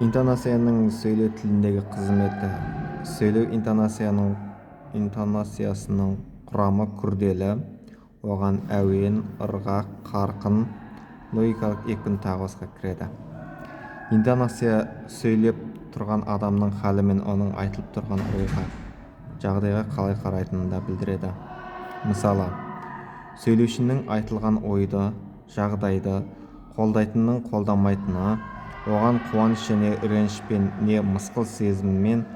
Интонацияның сөйлеу тіліндегі қызметі. Сөйлеу интонациясының құрамы күрделі, оған әуен, ырғақ, қарқын, логикалық екпін тағы басқа кіреді. Интонация сөйлеп тұрған адамның халі мен оның айтылып тұрған ойға, жағдайға қалай қарайтынын да білдіреді. Мысалы, сөйлеушінің айтылған ойды, жағдайды қолдайтынын қолдамайтыны, оған қуаныш және ренішпен не мысқыл сезіммен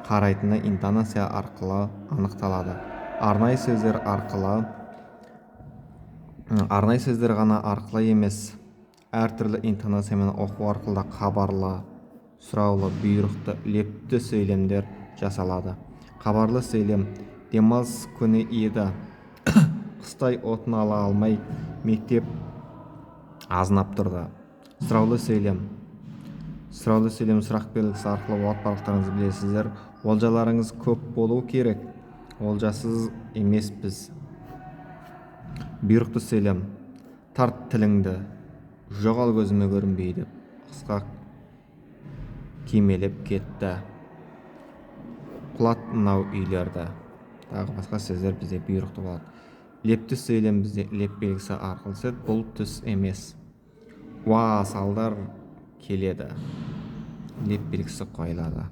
қарайтыны интонация арқылы анықталады. Арнайы сөздер ғана арқылы емес, әртүрлі интонациямен оқу арқылы хабарлы, сұраулы, бұйрықты, лепті сөйлемдер жасалады. Хабарлы сөйлем: демалыс күні еді, қыстай отын ала алмай мектеп азынап тұрды. Сұраулы сөйлем: сұрақ белгісі арқылы уатпалықтарыңызды білесіздер. Олжаларыңыз көп болу керек, олжасыз емеспіз. Бұйрықты сөйлем: тарт тіліңді, жоғал көзіме көрінбей деп қысқа кимелеп кетті. Құлат мынау үйлерді. Тағы басқа сөздер бізде бұйрықты болады. Лепті сөйлем бізде леп белгісі арқылы түседі. Бұл түс емес. Салдар келеді. Леп белгісі қойылады.